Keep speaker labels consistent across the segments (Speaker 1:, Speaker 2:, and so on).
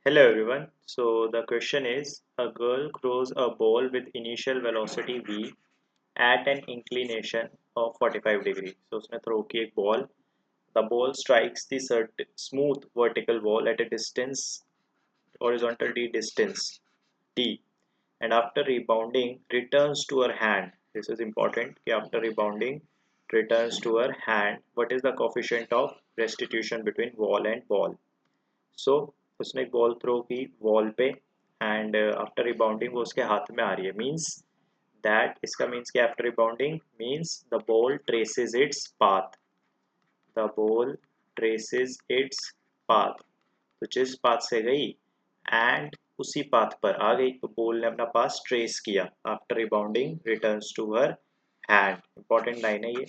Speaker 1: Hello everyone. So the question is a girl throws a ball with initial velocity v at an inclination of 45 degree. So उसने throw की एक ball. The ball strikes the smooth vertical wall at a distance horizontal d distance d and after rebounding returns to her hand. This is important कि after rebounding returns to her hand. What is the coefficient of restitution between wall and ball? सो उसने एक ball throw की wall पे and after rebounding वो उसके हाथ में आ रही है मींस दैट इसका मींस क्या after rebounding means the ball traces its path the ball traces its path तो जिस पाथ से गई एंड उसी पाथ पर आ गई तो बॉल ने अपना पाथ ट्रेस किया after rebounding returns to her hand important line है ये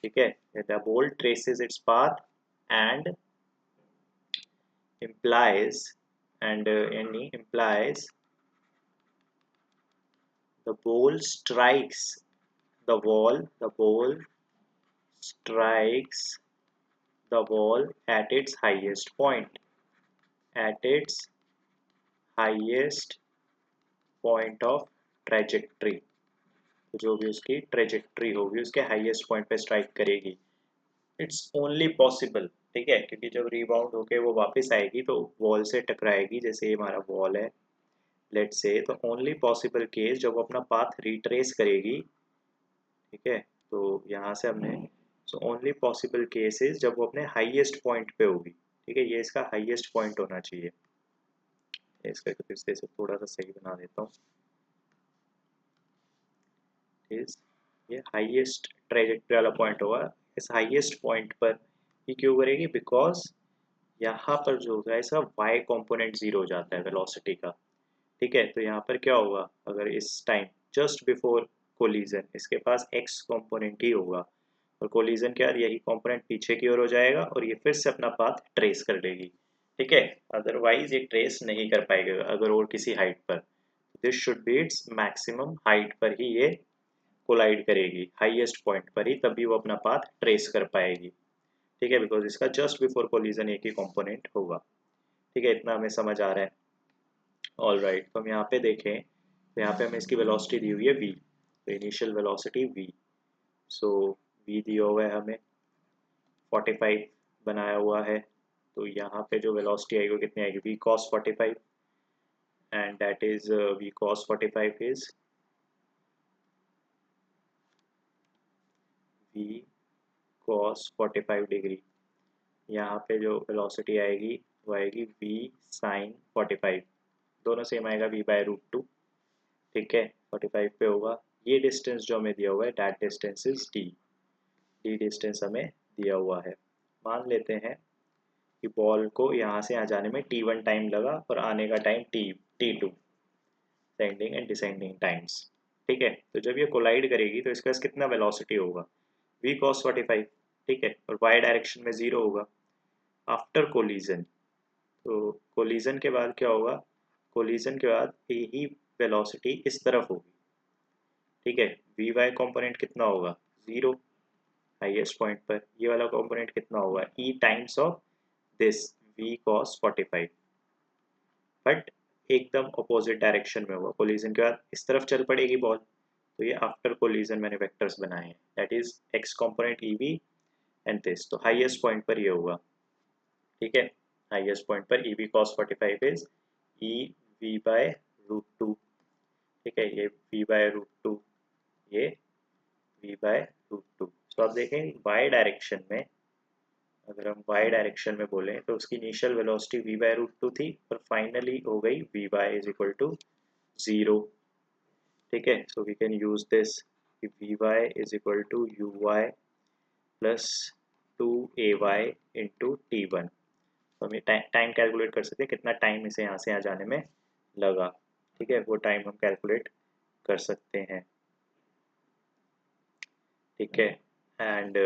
Speaker 1: ठीक है the ball traces its path and implies any implies the ball strikes the ball strikes the wall at its highest point of trajectory तो जो भी उसकी trajectory होगी उसके हाईएस्ट पॉइंट पे स्ट्राइक करेगी इट्स ओनली पॉसिबल ठीक है क्योंकि जब रिबाउंड होके वो वापस आएगी तो वॉल से टकराएगी जैसे ये हमारा वॉल है लेट्स से तो ओनली पॉसिबल केस जब वो अपना पाथ रिट्रेस करेगी ठीक है तो यहाँ से हमने सो ओनली पॉसिबल केसेस जब वो अपने हाईएस्ट पॉइंट पे होगी ठीक है ये इसका हाईएस्ट पॉइंट होना चाहिए इसका फिर से थोड़ा सा सही बना देता हूँ इस ये हाईएस्ट ट्रेजेक्टरी वाला पॉइंट होगा इस हाईएस्ट पॉइंट पर ये क्यों करेगी बिकॉज यहाँ पर जो होगा इसका y कंपोनेंट जीरो हो जाता है वेलोसिटी का ठीक है तो यहाँ पर क्या होगा अगर इस टाइम जस्ट बिफोर कोलिजन इसके पास x कंपोनेंट ही होगा और कोलिजन के बाद यही कंपोनेंट पीछे की ओर हो जाएगा और ये फिर से अपना पाथ ट्रेस कर लेगी ठीक है अदरवाइज ये ट्रेस नहीं कर पाएगा अगर और किसी हाइट पर this should be its maximum height पर ही ये कोलाइड करेगी हाईएस्ट पॉइंट पर ही तभी वो अपना पाथ ट्रेस कर पाएगी ठीक है बिकॉज इसका जस्ट बिफोर कोलिजन एक ही कंपोनेंट होगा ठीक है इतना हमें समझ आ रहा है ऑल राइट तो हम यहाँ पे देखें तो यहाँ पे हमें इसकी वेलोसिटी दी हुई है v तो इनिशियल वेलोसिटी v सो v दिया हुआ है हमें 45 बनाया हुआ है तो यहाँ पे जो वेलोसिटी आएगी वो कितनी आएगी v cos 45 and that is v cos 45 is v cos 45 degree यहाँ पे जो वेलोसिटी आएगी वो आएगी v sin 45 दोनों सेम आएगा v बाय रूट टू ठीक है 45 पे होगा ये डिस्टेंस जो हमें दिया हुआ है that distance is d distance हमें दिया हुआ है मान लेते हैं कि बॉल को यहाँ से यहाँ जाने में t1 टाइम लगा और आने का time t2 sending end descending times ठीक है तो जब ये कोलाइड करेगी तो इसका कितना वेलोसिटी होगा v cos 45 ठीक है और y डायरेक्शन में 0 होगा आफ्टर कोलिजन तो कोलिजन के बाद क्या होगा कोलिजन के बाद यही वेलोसिटी इस तरफ होगी ठीक है वी वाई कॉम्पोनेंट कितना होगा 0 हाईएस्ट पॉइंट पर ये वाला कॉम्पोनेंट कितना होगा e times of this v cos 45 but एकदम अपोजिट डायरेक्शन में होगा कोलिजन के बाद इस तरफ चल पड़ेगी बॉल तो ये आफ्टर कोलिजन मैंने वेक्टर्स बनाए हैं that is x component ev and this तो हाईएस्ट पॉइंट पर ये होगा ठीक है हाईएस्ट पॉइंट पर ev cos 45 is e v by root two ठीक है ये v बाय रूट टू ये v बाय रूट टू तो आप देखें y डायरेक्शन में अगर हम y डायरेक्शन में बोलें तो उसकी initial velocity v by root two थी और फाइनली हो गई v by is equal to 0 ठीक है so we can use this v by is equal to u y plus 2ay into T one तो हम टाइम कैलकुलेट कर सकते हैं कितना टाइम इसे यहाँ से यहाँ जाने में लगा ठीक है वो टाइम हम कैलकुलेट कर सकते हैं ठीक है एंड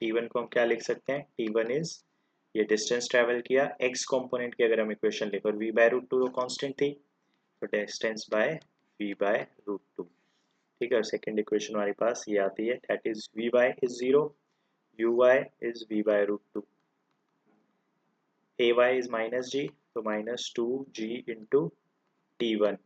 Speaker 1: t1 को हम क्या लिख सकते हैं t1 इज ये डिस्टेंस ट्रेवल किया x कंपोनेंट की अगर हम इक्वेशन लिखें और v बाय रूट टू तो कांस्टेंट थी तो distance by v by root two ठीक है और सेकेंड इक्वेशन हमारे पास ये आती है that is v by is 0 uy is v by root 2 ay is minus g तो -2g इंटू T1।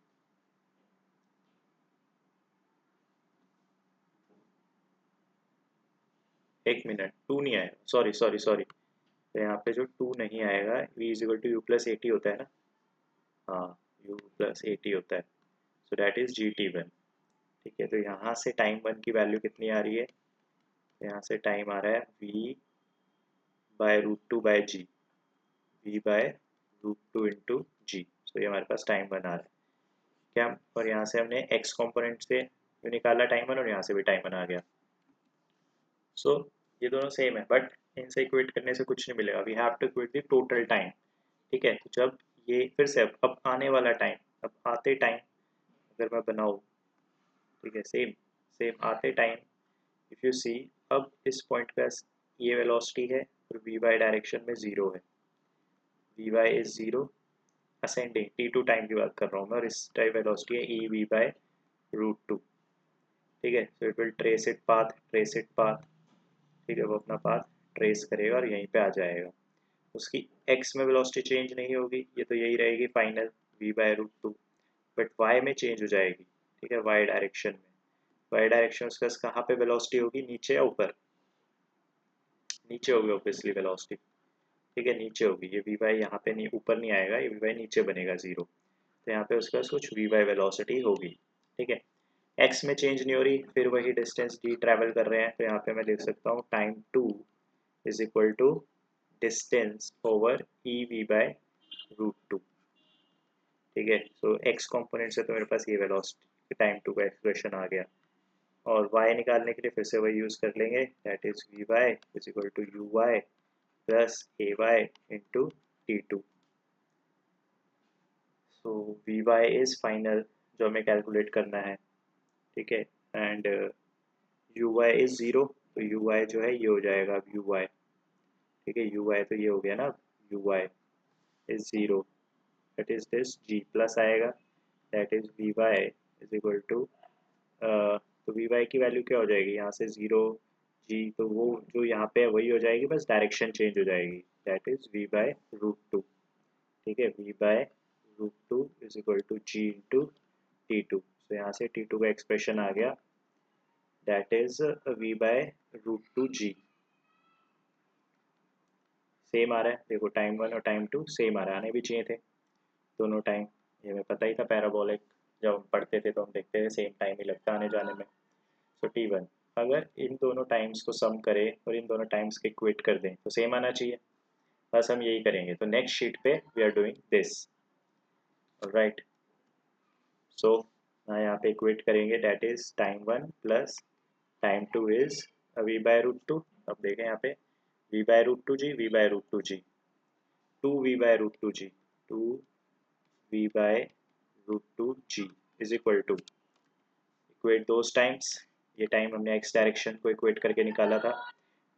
Speaker 1: एक मिनट, 2 नहीं आएगा, सॉरी सॉरी सॉरी। तो यहाँ पे जो 2 नहीं आएगा, v is equal to U plus AT होता है ना। हाँ, u प्लस एटी होता है। So that is GT1। ठीक है, तो यहाँ से टाइम 1 की वैल्यू कितनी आ रही है? तो यहाँ से टाइम आ रहा है v/√2/g, v/√2 इंटू जी। सो ये हमारे पास टाइम 1 आ रहा है क्या। और यहाँ से हमने x कॉम्पोनेंट से निकाला टाइम 1, और यहाँ से भी टाइम 1 आ गया। सो ये दोनों सेम है, बट इनसे इक्वेट करने से कुछ नहीं मिलेगा। We have to equate the total time. ठीक है, तो जब ये फिर से अब आने वाला टाइम, अब आते टाइम अगर मैं बनाऊँ, ठीक है, सेम सेम आते टाइम, इफ़ यू सी, अब इस पॉइंट पे ये वेलोसिटी है और वी वाई डायरेक्शन में ज़ीरो है। V Y is zero ascending, T2 time की बात कर रहा हूँ मैं, और इस टाइप वेलोसिटी है EV/√2। ठीक है, so it will trace it path. ठीक है, वो अपना पाथ ट्रेस करेगा और यहीं पे आ जाएगा। उसकी एक्स में वेलोसिटी चेंज नहीं होगी, ये तो यही रहेगी फाइनल v/√2, बट वाई में चेंज हो जाएगी। ठीक है, वाई डायरेक्शन में, वाई डायरेक्शन उसका कहाँ पे वेलोसिटी होगी, नीचे या ऊपर? नीचे होगी ऑब्वियसली वेलोसिटी। ठीक है, नीचे होगी। ये वी वाई यहाँ पे नहीं, ऊपर नहीं आएगा, ये वी वाई नीचे बनेगा ज़ीरो। तो यहाँ पे उसके पास कुछ वी वाई वेलोसिटी होगी। ठीक है, एक्स में चेंज नहीं हो रही, फिर वही डिस्टेंस डी ट्रैवल कर रहे हैं, तो यहाँ पे मैं लिख सकता हूँ time 2 is equal to distance over EV/√2। ठीक है, सो एक्स कॉम्पोनेंट से तो मेरे पास ये वेलोसिटी टाइम 2 का एक्सप्रेशन आ गया। और y निकालने के लिए फिर से वही यूज़ कर लेंगे, that is Vy is equal to uy plus ay into T2। So Vy is final जो हमें कैलकुलेट करना है। ठीक है, एंड uy इज ज़ीरो, तो uy जो है ये हो जाएगा अब uy। ठीक है, uy तो ये हो गया ना, uy is zero, that is this g plus आएगा, that is Vy is equal to, तो Vy की वैल्यू क्या हो जाएगी यहाँ से, ज़ीरो जी, तो वो जो यहाँ पे है वही हो जाएगी, बस डायरेक्शन चेंज हो जाएगी, दैट इज V/√2। ठीक है, V/√2 is equal to G into T2। तो यहाँ से T2 का एक्सप्रेशन आ गया, दैट इज V/√2g। सेम आ रहा है, देखो टाइम 1 और टाइम 2 सेम आ रहा है, आने भी चाहिए थे दोनों टाइम। ये हमें पता ही था, पैराबोलिक जब हम पढ़ते थे तो हम देखते थे सेम टाइम ही लगता आने जाने में। सो T1 अगर इन दोनों टाइम्स को सम करें और इन दोनों टाइम्स के इक्वेट कर दें तो सेम आना चाहिए। बस हम यही करेंगे। तो नेक्स्ट शीट पे we are doing this, right. So यहाँ पे इक्वेट करेंगे, that is time 1 plus time 2 is V/√2। अब देखें यहाँ पे V/√2g, V/√2g, 2V/√2g, 2V/√2g is equal to, equate those times, ये टाइम हमने x डायरेक्शन को इक्वेट करके निकाला था,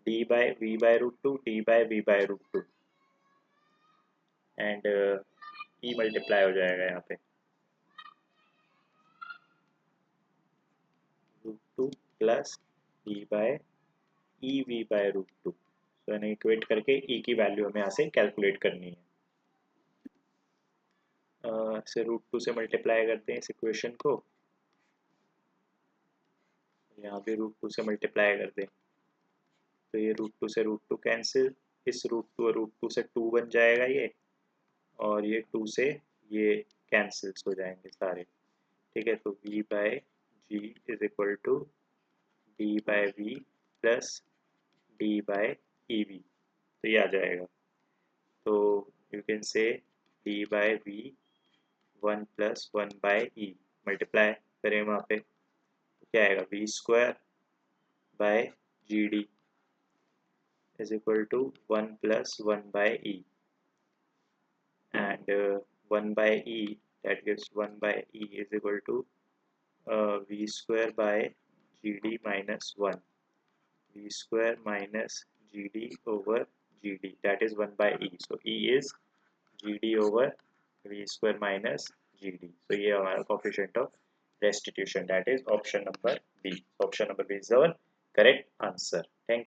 Speaker 1: d/V/√2, d/V/√2, and E multiply हो जाएगा यहाँ पे √2 प्लस d/EV/√2। तो इन्हें इक्वेट करके e की वैल्यू हमें यहाँ से कैलकुलेट करनी है। इसे √2 से मल्टीप्लाई करते हैं इस इक्वेशन को, यहाँ भी √2 से मल्टीप्लाई कर दें, तो ये √2 से √2 कैंसिल, इस √2 और √2 से 2 बन जाएगा ये, और ये 2 से ये कैंसिल्स हो जाएंगे सारे। ठीक है, तो V/G is equal to D/V plus D/EV, तो ये आ जाएगा। तो you can say D/V 1 plus 1/E, multiply करें वहाँ पे तो क्या आएगा, V² is equal to 1 plus 1/E, and 1/E, that gives 1/E is equal to V² minus 1, V² minus GD over GD, that is 1/E, so E is GD over V² minus GD। so ये हमारा coefficient of restitution, that is option number B। option number B is our correct answer। Thank you।